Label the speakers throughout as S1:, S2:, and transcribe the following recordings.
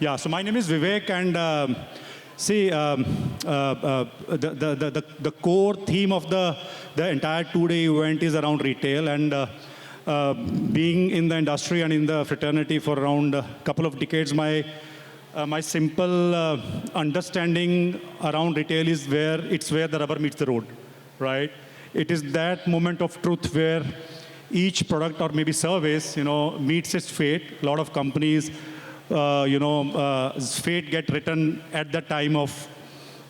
S1: Yeah, so my name is Vivek, and see, the core theme of the entire two-day event is around retail, and being in the industry and in the fraternity for around a couple of decades, my simple understanding around retail is where the rubber meets the road, right? It is that moment of truth where each product or maybe service, meets its fate. A lot of companies, fate get written at the time of,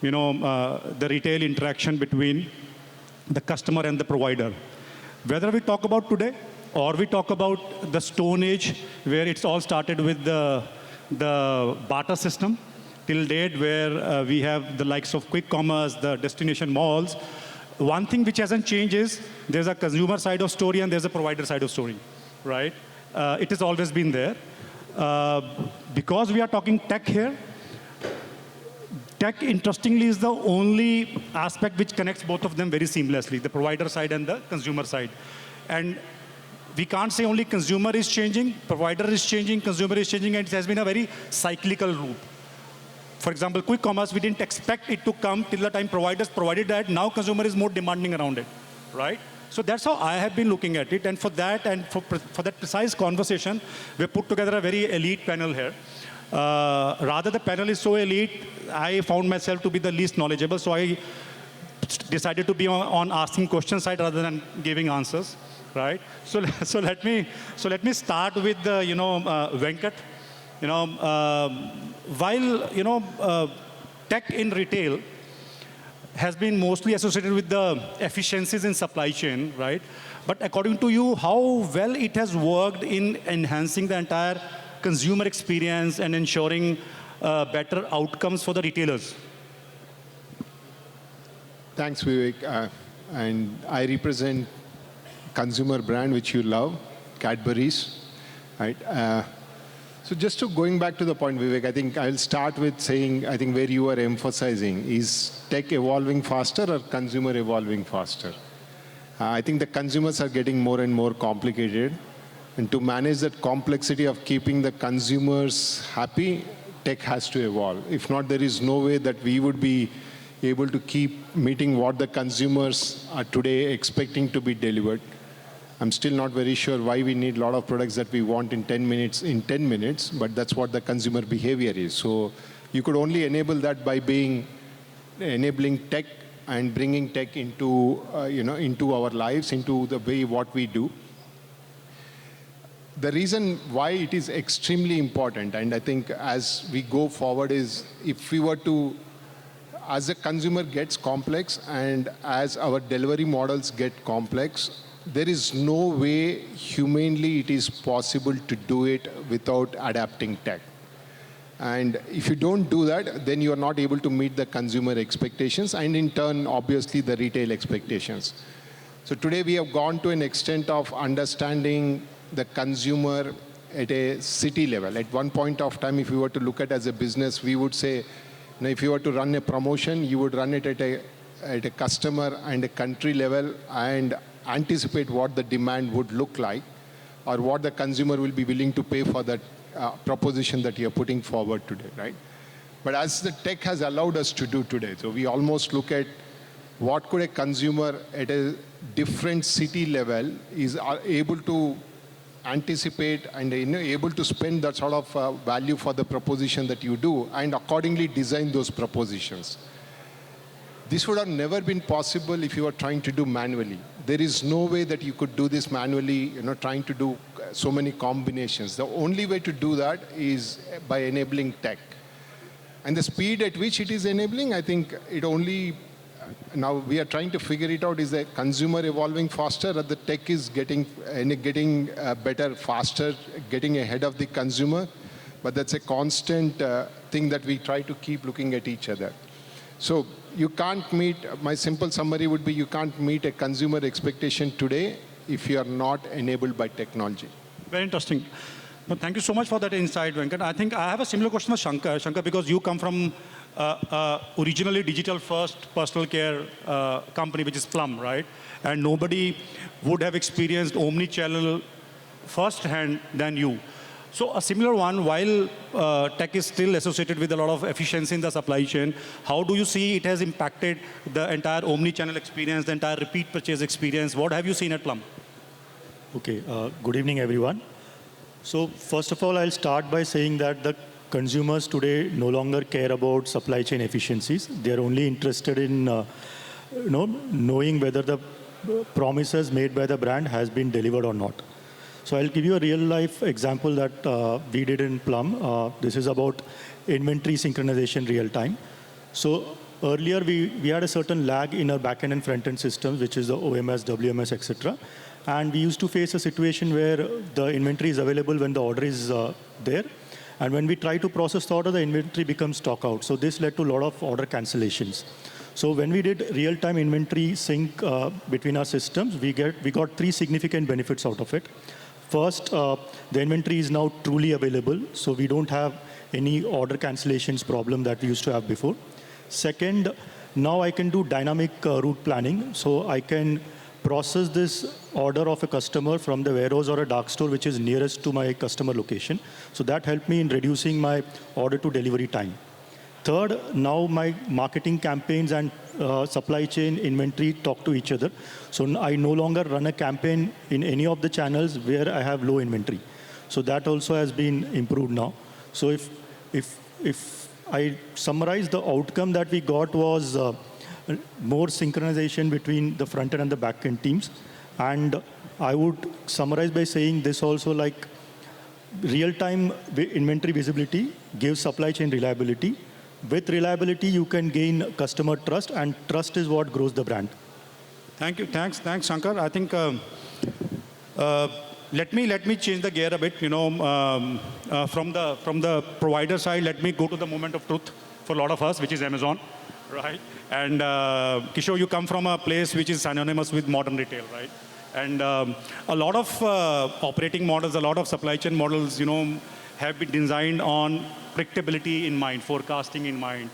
S1: the retail interaction between the customer and the provider. Whether we talk about today or we talk about the Stone Age, where it's all started with the barter system, till date where we have the likes of quick commerce, the destination malls. One thing which hasn't changed is there's a consumer side of story and there's a provider side of story, right? It has always been there. Because we are talking tech here, tech, interestingly, is the only aspect which connects both of them very seamlessly, the provider side and the consumer side. And we can't say only consumer is changing, provider is changing, consumer is changing, and it has been a very cyclical route. For example, quick commerce, we didn't expect it to come till the time providers provided that. Now consumer is more demanding around it, right? So that's how I have been looking at it. And for that, and for that precise conversation, we put together a very elite panel here. Rather, the panel is so elite, I found myself to be the least knowledgeable. So I decided to be on asking question side rather than giving answers, right? So let me start with Venkat. While tech in retail has been mostly associated with the efficiencies in supply chain, right? But according to you, how well it has worked in enhancing the entire consumer experience and ensuring better outcomes for the retailers?
S2: Thanks, Vivek. And I represent consumer brand which you love, Cadbury's, right? So just to going back to the point, Vivek, I think I'll start with saying, I think where you are emphasizing, is tech evolving faster or consumer evolving faster? I think the consumers are getting more and more complicated. And to manage that complexity of keeping the consumers happy, tech has to evolve. If not, there is no way that we would be able to keep meeting what the consumers are today expecting to be delivered. I'm still not very sure why we need a lot of products that we want in 10 minutes, but that's what the consumer behavior is. So you could only enable that by enabling tech and bringing tech into, into our lives, into the way what we do. The reason why it is extremely important, and I think as we go forward, is if we were to, as a consumer gets complex and as our delivery models get complex, there is no way humanly it is possible to do it without adapting tech. And if you don't do that, then you are not able to meet the consumer expectations and in turn, obviously, the retail expectations. So today we have gone to an extent of understanding the consumer at a city level. At one point of time, if we were to look at as a business, we would say, if you were to run a promotion, you would run it at a customer and a country level and anticipate what the demand would look like or what the consumer will be willing to pay for that proposition that you're putting forward today, right? But as the tech has allowed us to do today, so we almost look at what could a consumer at a different city level is able to anticipate and able to spend that sort of value for the proposition that you do and accordingly design those propositions. This would have never been possible if you were trying to do manually. There is no way that you could do this manually, trying to do so many combinations. The only way to do that is by enabling tech. And the speed at which it is enabling, I think it only, now we are trying to figure it out, is the consumer evolving faster or the tech is getting better, faster, getting ahead of the consumer. But that's a constant thing that we try to keep looking at each other. So you can't meet, my simple summary would be, you can't meet a consumer expectation today if you are not enabled by technology.
S1: Very interesting. No, thank you so much for that insight, Venkat. I think I have a similar question for Shankar. Shankar, because you come from originally digital-first personal care company, which is Plum, right? And nobody would have experienced omnichannel firsthand than you. So a similar one, while tech is still associated with a lot of efficiency in the supply chain, how do you see it has impacted the entire omni-channel experience, the entire repeat purchase experience? What have you seen at Plum?
S3: Okay, good evening, everyone. So first of all, I'll start by saying that the consumers today no longer care about supply chain efficiencies. They're only interested in knowing whether the promises made by the brand has been delivered or not. So I'll give you a real-life example that we did in Plum. This is about inventory synchronization real-time. So earlier, we had a certain lag in our back-end and front-end systems, which is the OMS, WMS, etc. And we used to face a situation where the inventory is available when the order is there. And when we try to process the order, the inventory becomes stock out. So this led to a lot of order cancellations. So when we did real-time inventory sync between our systems, we got 3 significant benefits out of it. First, the inventory is now truly available, so we don't have any order cancellations problem that we used to have before. Second, now I can do dynamic route planning, so I can process this order of a customer from the warehouse or a dark store which is nearest to my customer location. So that helped me in reducing my order to delivery time. Third, now my marketing campaigns and supply chain inventory talk to each other. So I no longer run a campaign in any of the channels where I have low inventory. So that also has been improved now. So if I summarize, the outcome that we got was more synchronization between the front end and the back end teams. And I would summarize by saying this also, like real-time inventory visibility gives supply chain reliability. With reliability, you can gain customer trust, and trust is what grows the brand.
S1: Thank you. Thanks, Shankar. I think let me change the gear a bit. From the provider side, let me go to the moment of truth for a lot of us, which is Amazon, right? And Kishore, you come from a place which is synonymous with modern retail, right? And a lot of operating models, a lot of supply chain models, have been designed on predictability in mind, forecasting in mind,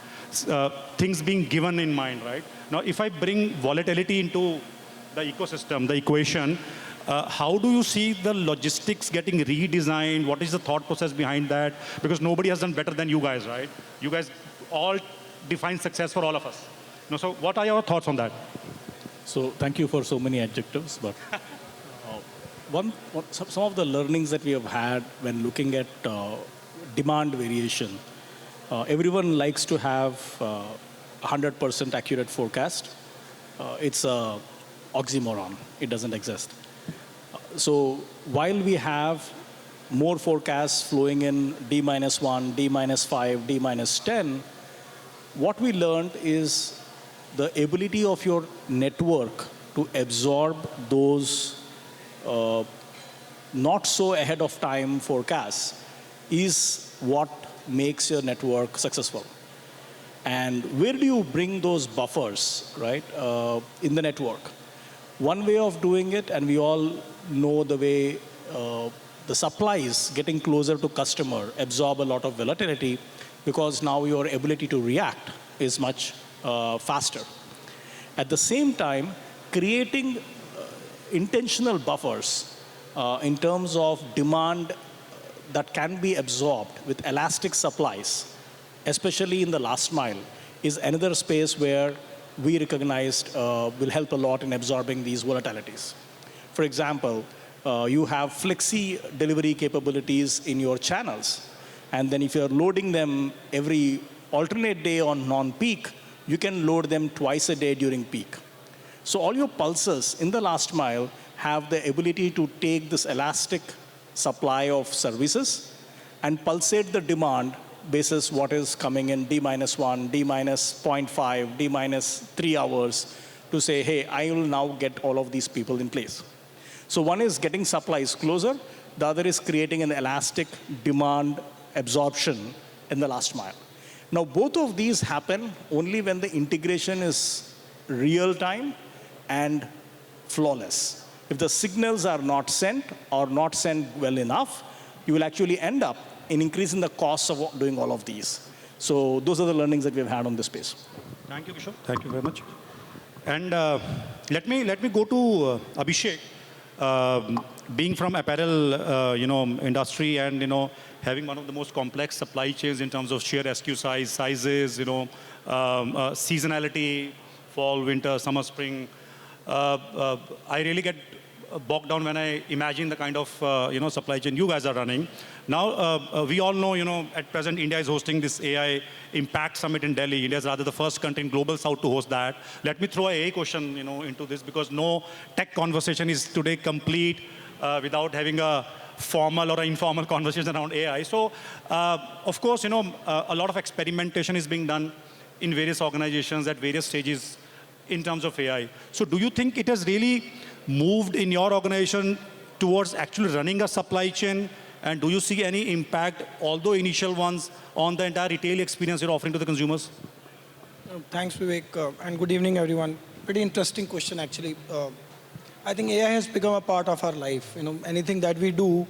S1: things being given in mind, right? Now, if I bring volatility into the ecosystem, the equation, how do you see the logistics getting redesigned? What is the thought process behind that? Because nobody has done better than you guys, right? You guys all define success for all of us. So what are your thoughts on that?
S4: So thank you for so many adjectives, but some of the learnings that we have had when looking at demand variation, everyone likes to have 100% accurate forecast. It's a oxymoron. It doesn't exist. So while we have more forecasts flowing in D-1, D-5, D-10, what we learned is the ability of your network to absorb those not so ahead of time forecasts is what makes your network successful. And where do you bring those buffers, right, in the network? One way of doing it, and we all know the way the supplies getting closer to customer absorb a lot of volatility, because now your ability to react is much faster. At the same time, creating intentional buffers in terms of demand that can be absorbed with elastic supplies, especially in the last mile, is another space where we recognized will help a lot in absorbing these volatilities. For example, you have flexi delivery capabilities in your channels. And then if you're loading them every alternate day on non-peak, you can load them twice a day during peak. So all your pulses in the last mile have the ability to take this elastic supply of services and pulsate the demand basis what is coming in D-1, D-0.5, D-3 hours to say, hey, I will now get all of these people in place. So one is getting supplies closer. The other is creating an elastic demand absorption in the last mile. Now, both of these happen only when the integration is real time and flawless. If the signals are not sent or not sent well enough, you will actually end up in increasing the costs of doing all of these. So those are the learnings that we've had on this space.
S1: Thank you, Kishore. Thank you very much. And let me go to Abhishek. being from apparel, industry, and having one of the most complex supply chains in terms of sheer SKU size, sizes, seasonality, fall, winter, summer, spring. I really get bogged down when I imagine the kind of supply chain you guys are running. Now we all know at present India is hosting this AI Impact Summit in Delhi. India is rather the first country in global south to host that. Let me throw a AI question into this, because no tech conversation is today complete without having a formal or an informal conversation around AI. So of course a lot of experimentation is being done in various organizations at various stages in terms of AI. So do you think it has really moved in your organization towards actually running a supply chain? And do you see any impact, although initial ones, on the entire retail experience you're offering to the consumers?
S5: Thanks, Vivek, and good evening, everyone. Pretty interesting question, actually. I think AI has become a part of our life. Anything that we do,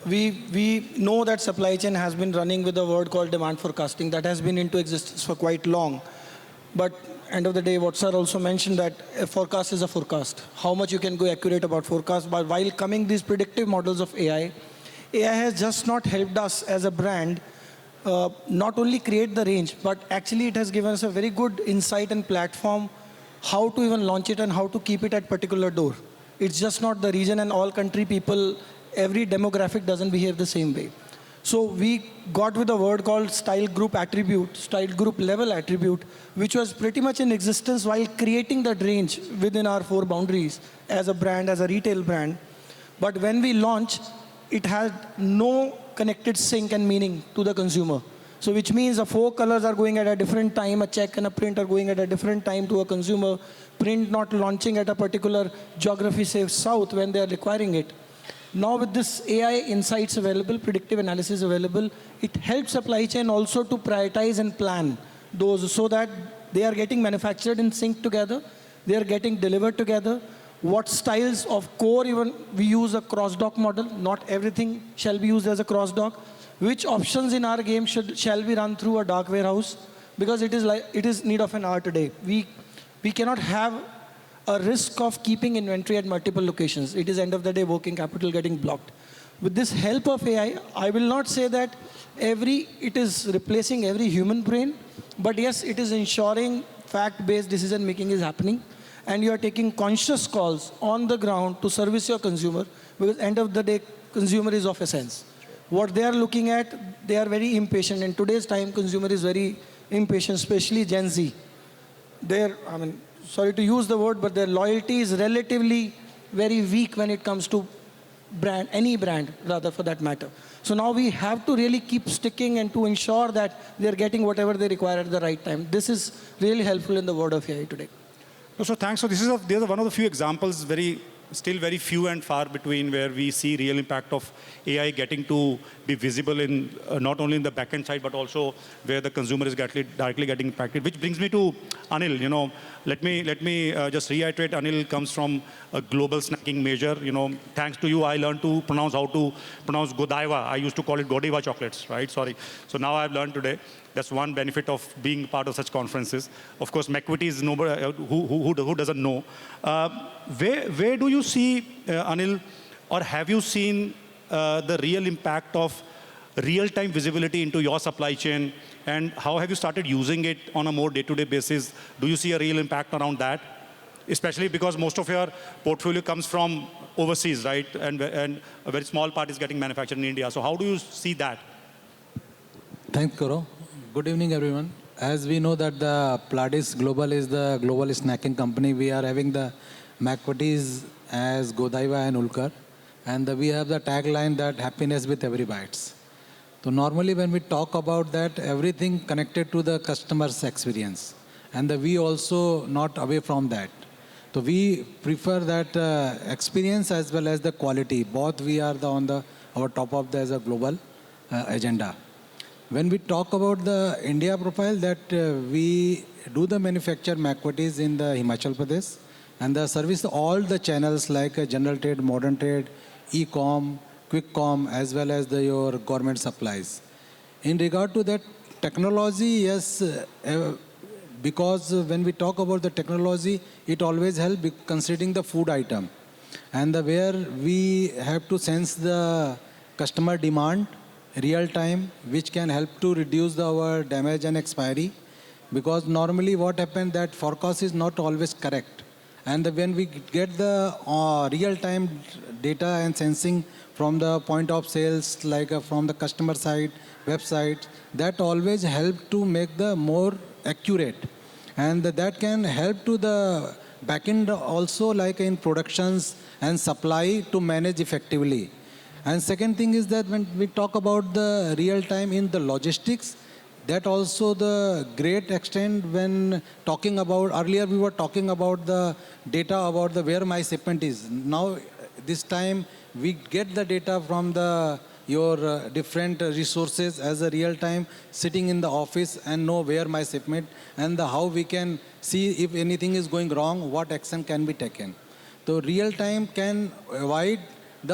S5: we know that supply chain has been running with a word called demand forecasting that has been into existence for quite long. But end of the day, what sir also mentioned, that a forecast is a forecast. How much you can go accurate about forecast. But while coming these predictive models of AI has just not helped us as a brand not only create the range, but actually it has given us a very good insight and platform how to even launch it and how to keep it at particular door. It's just not the region and all country people, every demographic doesn't behave the same way. So we got with a word called style group attribute, style group level attribute, which was pretty much in existence while creating that range within our four boundaries as a brand, as a retail brand. But when we launched, it had no connected sync and meaning to the consumer. So which means the four colors are going at a different time, a check and a print are going at a different time to a consumer, print not launching at a particular geography, say south, when they are requiring it. Now with this AI insights available, predictive analysis available, it helps supply chain also to prioritize and plan those so that they are getting manufactured in sync together, they are getting delivered together. What styles of core even we use a cross-dock model, not everything shall be used as a cross-dock. Which options in our game shall be run through a dark warehouse? Because it is need of an hour today. We cannot have a risk of keeping inventory at multiple locations. It is end of the day working capital getting blocked. With this help of AI, I will not say that it is replacing every human brain, but yes, it is ensuring fact-based decision making is happening, and you are taking conscious calls on the ground to service your consumer, because end of the day, consumer is of essence. What they are looking at, they are very impatient. In today's time, consumer is very impatient, especially Gen Z. Sorry to use the word, but their loyalty is relatively very weak when it comes to brand, any brand rather for that matter. So now we have to really keep sticking and to ensure that they're getting whatever they require at the right time. This is really helpful in the world of AI today.
S1: So thanks. So this is one of the few examples, still very few and far between, where we see real impact of AI getting to be visible in not only in the back-end side, but also where the consumer is directly getting impacted. Which brings me to Anil. Let me just reiterate. Anil comes from a global snacking major. Thanks to you, I learned to pronounce Godiva. I used to call it Godiva chocolates, right? Sorry. So now I've learned today. That's one benefit of being part of such conferences. Of course, McVitie is nobody who doesn't know. Where do you see, Anil, or have you seen the real impact of real-time visibility into your supply chain, and how have you started using it on a more day-to-day basis? Do you see a real impact around that? Especially because most of your portfolio comes from overseas, right? And a very small part is getting manufactured in India. So how do you see that?
S6: Thanks, Koro. Good evening, everyone. As we know that the Pladis Global is the global snacking company, we are having the McVitie's as Godiva and Ulkar. And we have the tagline that happiness with every bites. So normally when we talk about that, everything connected to the customer's experience. And we also not away from that. So we prefer that experience as well as the quality. Both we are on our top of as a global agenda. When we talk about the India profile, that we do the manufacture McVitie's in the Himachal Pradesh, and the service all the channels like general trade, modern trade, e-com, quick com, as well as your government supplies. In regard to that technology, yes, because when we talk about the technology, it always helps considering the food item. and where we have to sense the customer demand real time, which can help to reduce our damage and expiry. Because normally what happens that forecast is not always correct. And when we get the real-time data and sensing from the point of sales, like from the customer side, website, that always help to make the more accurate. And that can help to the backend also, like in productions and supply, to manage effectively. And second thing is that when we talk about the real time in the logistics, that also the great extent when talking about, earlier we were talking about the data about the where my shipment is. Now this time we get the data from the your different resources as a real time sitting in the office and know where my shipment and how we can see if anything is going wrong, what action can be taken. So real time can avoid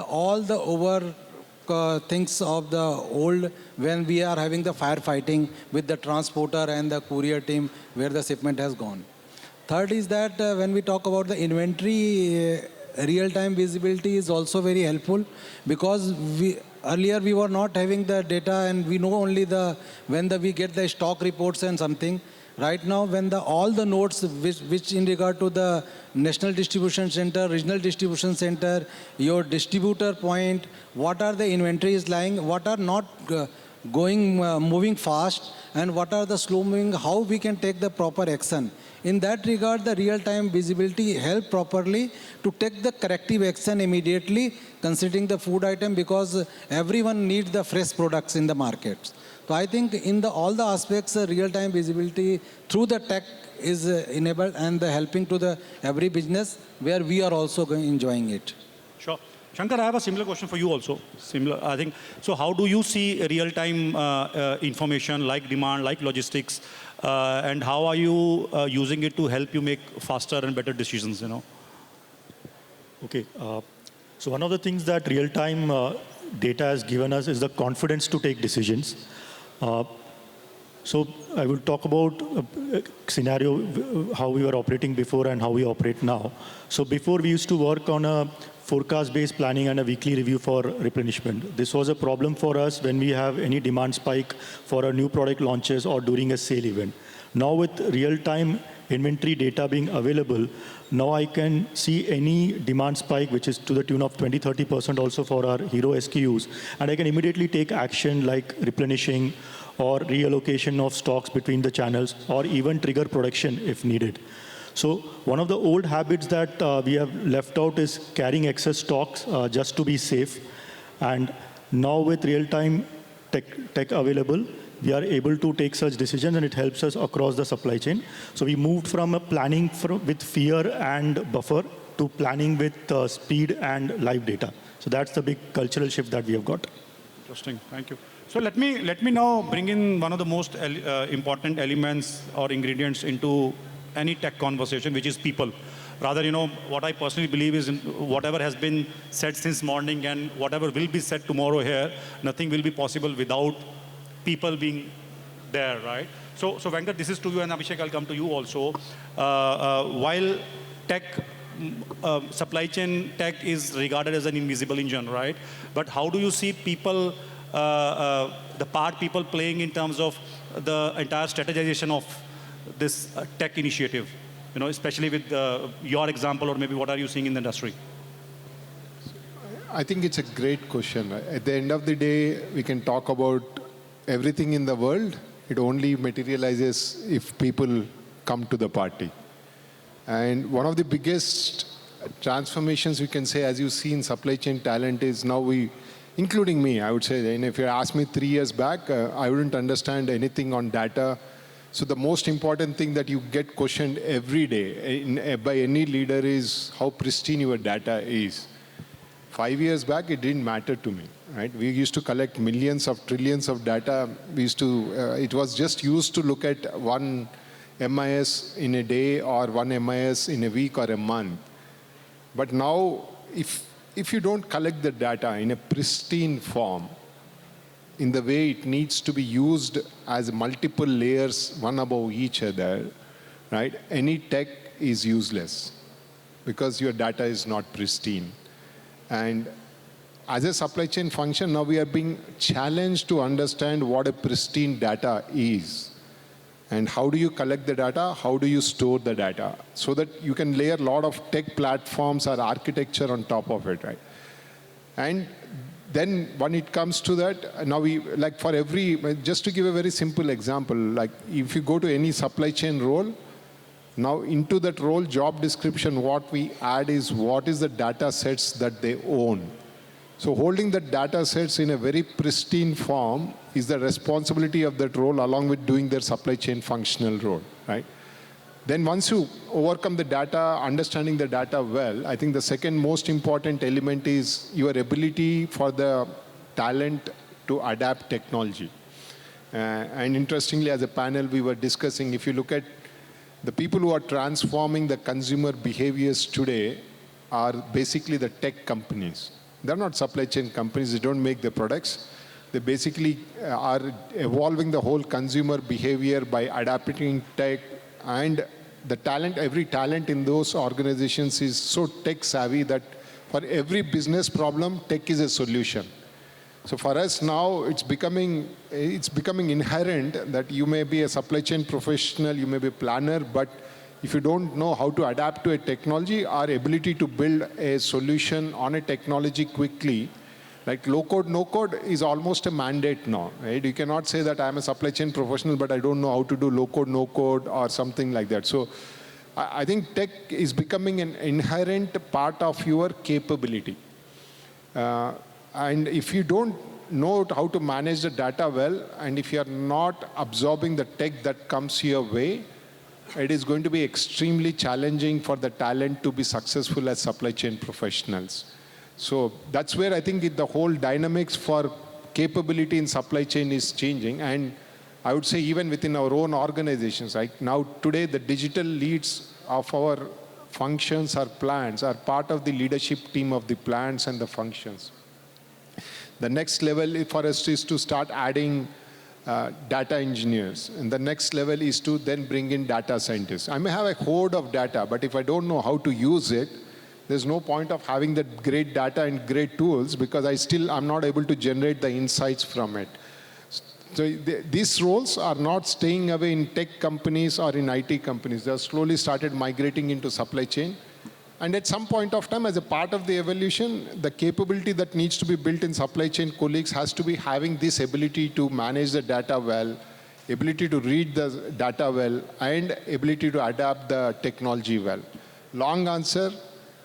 S6: all the over things of the old when we are having the firefighting with the transporter and the courier team where the shipment has gone. Third is that when we talk about the inventory, real-time visibility is also very helpful, because earlier we were not having the data and we know only when we get the stock reports and something. Right now, when all the nodes which in regard to the national distribution center, regional distribution center, your distributor point, what are the inventories lying, what are not moving fast, and what are the slow moving, how we can take the proper action. In that regard, the real-time visibility help properly to take the corrective action immediately, considering the food item, because everyone needs the fresh products in the markets. So I think in all the aspects, real-time visibility through the tech is enabled and helping to every business where we are also enjoying it.
S1: Sure. Shankar, I have a similar question for you also. Similar, I think. So how do you see real-time information like demand, like logistics, and how are you using it to help you make faster and better decisions,
S3: Okay. So one of the things that real-time data has given us is the confidence to take decisions. So I will talk about a scenario, how we were operating before and how we operate now. So before we used to work on a forecast-based planning and a weekly review for replenishment. This was a problem for us when we have any demand spike for a new product launches or during a sale event. Now with real-time inventory data being available, now I can see any demand spike, which is to the tune of 20-30% also for our hero SKUs, and I can immediately take action like replenishing or reallocation of stocks between the channels, or even trigger production if needed. So one of the old habits that we have left out is carrying excess stocks just to be safe. And now with real-time tech available, we are able to take such decisions, and it helps us across the supply chain. So we moved from a planning with fear and buffer to planning with speed and live data. So that's the big cultural shift that we have got.
S1: Interesting. Thank you. So let me now bring in one of the most important elements or ingredients into any tech conversation, which is people. Rather, what I personally believe is whatever has been said since morning and whatever will be said tomorrow here, nothing will be possible without people being there, right? So Venkat, this is to you, and Abhishek, I'll come to you also. While tech, supply chain tech is regarded as an invisible engine, right? But how do you see people, the part people playing in terms of the entire strategization of this tech initiative, especially with your example, or maybe what are you seeing in the industry?
S2: I think it's a great question. At the end of the day, we can talk about everything in the world. It only materializes if people come to the party. And one of the biggest transformations we can say, as you see in supply chain talent, is now including me, I would say, and if you asked me 3 years back, I wouldn't understand anything on data. So the most important thing that you get questioned every day by any leader is how pristine your data is. 5 years back, it didn't matter to me, right? We used to collect millions of trillions of data. We used to, it was just used to look at one MIS in a day or one MIS in a week or a month. But now, if you don't collect the data in a pristine form, in the way it needs to be used as multiple layers, one above each other, right? Any tech is useless. because your data is not pristine. And as a supply chain function, now we are being challenged to understand what a pristine data is. And how do you collect the data? How do you store the data? So that you can layer a lot of tech platforms or architecture on top of it, right? And then when it comes to that, now we, like for every, just to give a very simple example, like if you go to any supply chain role, now into that role job description, what we add is what is the data sets that they own. So holding the data sets in a very pristine form is the responsibility of that role along with doing their supply chain functional role, right? Then once you overcome the data, understanding the data well, I think the second most important element is your ability for the talent to adapt technology. And interestingly, as a panel, we were discussing, if you look at the people who are transforming the consumer behaviors today are basically the tech companies. They're not supply chain companies, they don't make the products. They basically are evolving the whole consumer behavior by adapting tech, and the talent, every talent in those organizations is so tech savvy that for every business problem, tech is a solution. So for us now, it's becoming inherent that you may be a supply chain professional, you may be a planner, but if you don't know how to adapt to a technology, our ability to build a solution on a technology quickly, like low code, no code is almost a mandate now, right? You cannot say that I'm a supply chain professional, but I don't know how to do low code, no code or something like that. So I think tech is becoming an inherent part of your capability. And if you don't know how to manage the data well, and if you're not absorbing the tech that comes your way, it is going to be extremely challenging for the talent to be successful as supply chain professionals. So that's where I think the whole dynamics for capability in supply chain is changing. And I would say even within our own organizations, like now today the digital leads of our functions or plants are part of the leadership team of the plants and the functions. The next level for us is to start adding data engineers. And the next level is to then bring in data scientists. I may have a hoard of data, but if I don't know how to use it, there's no point of having that great data and great tools because I'm not able to generate the insights from it. So these roles are not staying away in tech companies or in IT companies. They have slowly started migrating into supply chain. And at some point of time, as a part of the evolution, the capability that needs to be built in supply chain colleagues has to be having this ability to manage the data well, ability to read the data well, and ability to adapt the technology well. Long answer,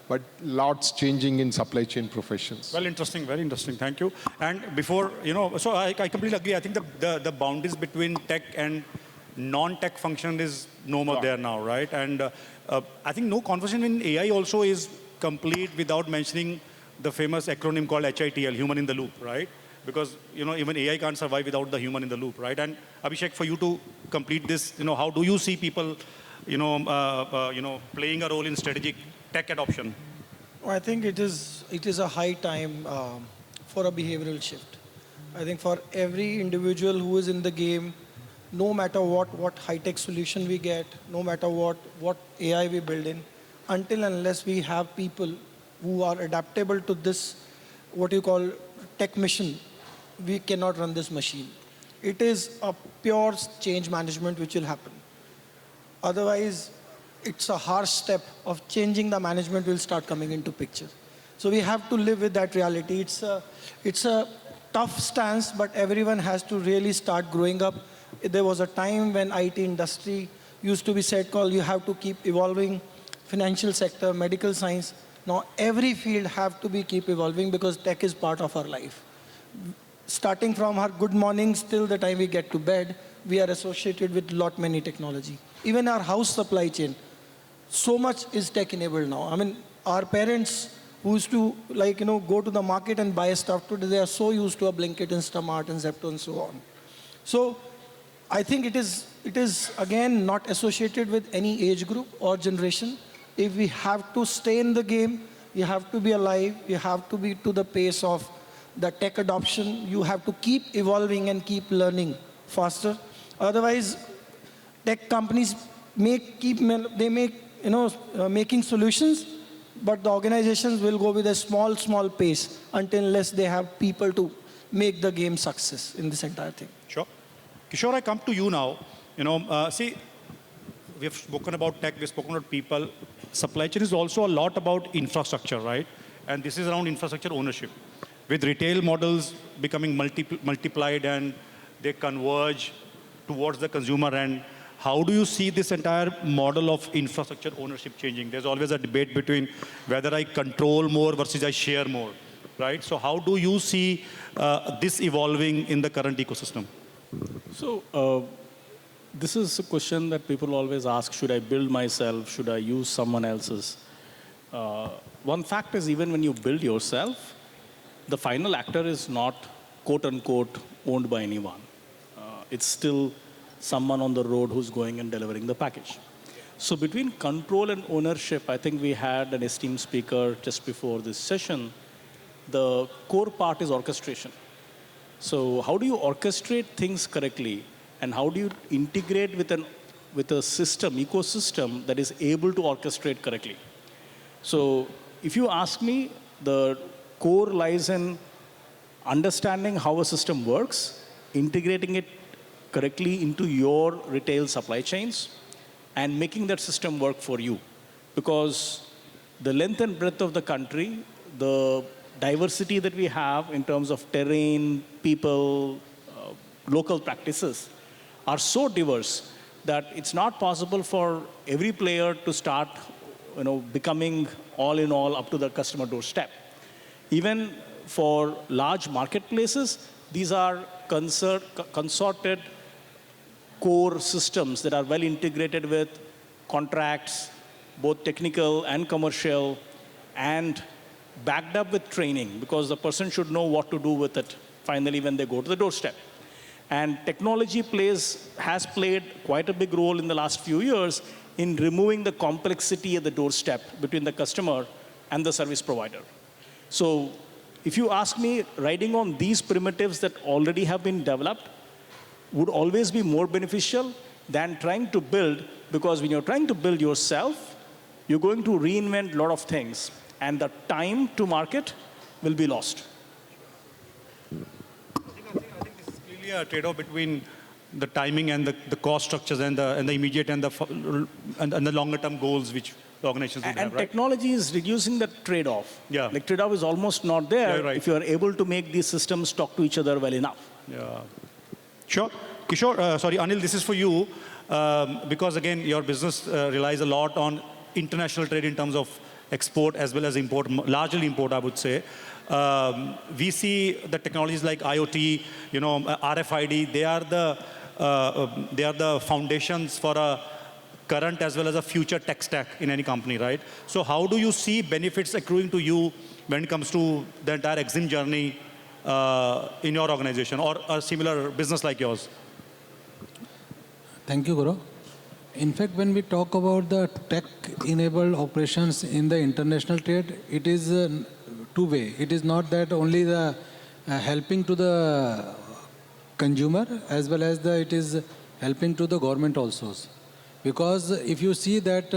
S2: but lots changing in supply chain professions.
S1: Well, interesting, very interesting. Thank you. And before, so I completely agree. I think the boundaries between tech and non-tech function is no more there now, right? And I think no conversation in AI also is complete without mentioning the famous acronym called HITL, human in the loop, right? Because even AI can't survive without the human in the loop, right? And Abhishek, for you to complete this, how do you see people, playing a role in strategic tech adoption?
S5: I think it is a high time for a behavioral shift. I think for every individual who is in the game, no matter what high-tech solution we get, no matter what AI we build in, until unless we have people who are adaptable to this, what you call tech mission, we cannot run this machine. It is a pure change management which will happen. Otherwise, it's a harsh step of changing the management will start coming into picture. So we have to live with that reality. It's a tough stance, but everyone has to really start growing up. There was a time when IT industry used to be said, you have to keep evolving, financial sector, medical science. Now every field have to be keep evolving because tech is part of our life. Starting from our good mornings till the time we get to bed, we are associated with many technology. Even our house supply chain, so much is tech enabled now. I mean, our parents who used to go to the market and buy stuff today, they are so used to a Blinkit, Instamart, and Zepto, and so on. So I think it is again not associated with any age group or generation. If we have to stay in the game, you have to be alive, you have to be to the pace of the tech adoption, you have to keep evolving and keep learning faster. Otherwise, tech companies making solutions, but the organizations will go with a small pace unless they have people to make the game success in this entire thing.
S1: Sure. Kishore, I come to you now. See, we have spoken about tech, we've spoken about people. Supply chain is also a lot about infrastructure, right? And this is around infrastructure ownership. With retail models becoming multiplied and they converge towards the consumer end, how do you see this entire model of infrastructure ownership changing? There's always a debate between whether I control more versus I share more, right? So how do you see this evolving in the current ecosystem?
S4: So this is a question that people always ask, should I build myself? Should I use someone else's? One fact is, even when you build yourself, the final actor is not quote unquote owned by anyone. It's still someone on the road who's going and delivering the package. So between control and ownership, I think we had an esteemed speaker just before this session. The core part is orchestration. So how do you orchestrate things correctly? And how do you integrate with a system, ecosystem that is able to orchestrate correctly? So if you ask me, the core lies in understanding how a system works, integrating it correctly into your retail supply chains, and making that system work for you. Because the length and breadth of the country, the diversity that we have in terms of terrain, people, local practices are so diverse that it's not possible for every player to start becoming all in all up to the customer doorstep. Even for large marketplaces, these are consorted core systems that are well integrated with contracts, both technical and commercial, and backed up with training, because the person should know what to do with it finally when they go to the doorstep. And technology has played quite a big role in the last few years in removing the complexity at the doorstep between the customer and the service provider. So if you ask me, riding on these primitives that already have been developed would always be more beneficial than trying to build, because when you're trying to build yourself, you're going to reinvent a lot of things, and the time to market will be lost.
S1: I think this is clearly a trade-off between the timing and the cost structures and the immediate and the longer-term goals which the organizations would have, right?
S4: Technology is reducing the trade-off.
S1: Yeah.
S4: Like trade-off is almost not there,
S1: Yeah, right.
S4: if you are able to make these systems talk to each other well enough.
S1: Yeah. Sure. Kishore, sorry, Anil, this is for you, because again, your business relies a lot on international trade in terms of export as well as import, largely import, I would say. We see the technologies like IoT, RFID, they are the foundations for a current as well as a future tech stack in any company, right? So how do you see benefits accruing to you when it comes to the entire exim journey in your organization or a similar business like yours?
S6: Thank you, Guru. In fact, when we talk about the tech-enabled operations in the international trade, it is two-way. It is not that only the helping to the consumer, as well as it is helping to the government also. Because if you see that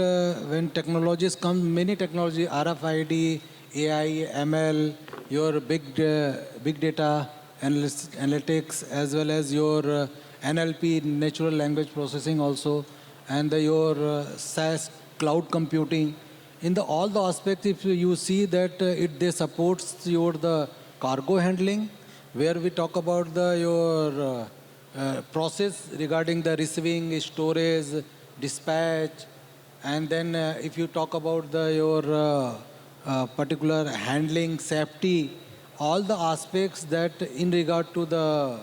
S6: when technologies come, many technology, RFID, AI, ML, your big data analytics, as well as your NLP, natural language processing also, and your SaaS cloud computing. In all the aspects, if you see that they supports the cargo handling, where we talk about your process regarding the receiving, storage, dispatch, and then if you talk about your particular handling, safety, all the aspects that in regard to the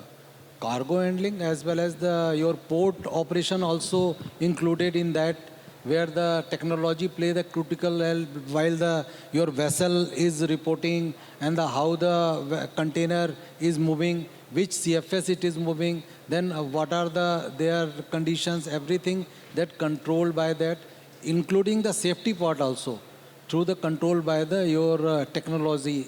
S6: cargo handling, as well as your port operation also included in that, where the technology play the critical role while your vessel is reporting and how the container is moving, which CFS it is moving, then what are their conditions, everything that controlled by that, including the safety part also, through the control by your technology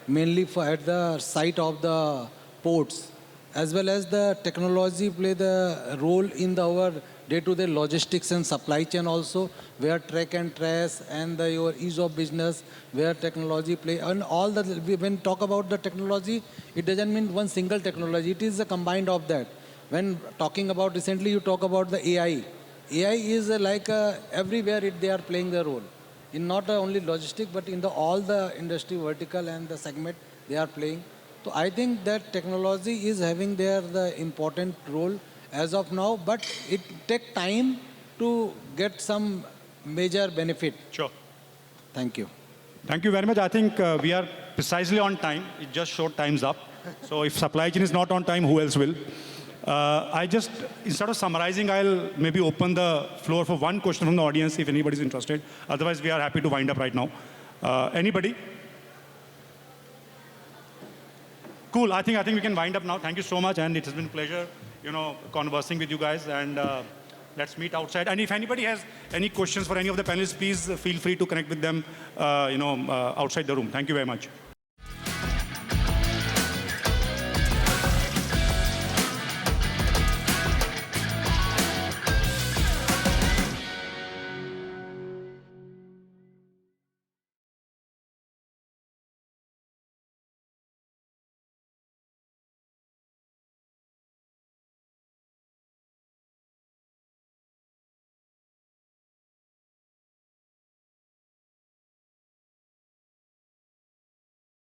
S6: mainly at the site of the ports, as well as the technology play the role in our day-to-day logistics and supply chain also, where track and trace and your ease of business, where technology play, and all that. When talk about the technology, it doesn't mean one single technology. It is a combined of that. When talking about recently, you talk about the AI. AI is everywhere they are playing their role. In not only logistics, but in all the industry vertical and the segment they are playing. So I think that technology is having the important role as of now, but it take time to get some major benefit.
S1: Sure.
S6: Thank you.
S1: Thank you very much. I think we are precisely on time. It just showed time's up. So if supply chain is not on time, who else will? Instead of summarizing, I'll maybe open the floor for one question from the audience if anybody's interested. Otherwise, we are happy to wind up right now. Anybody? Cool. I think we can wind up now. Thank you so much, and it has been a pleasure, conversing with you guys. And let's meet outside. And if anybody has any questions for any of the panelists, please feel free to connect with them, outside the room. Thank you very much.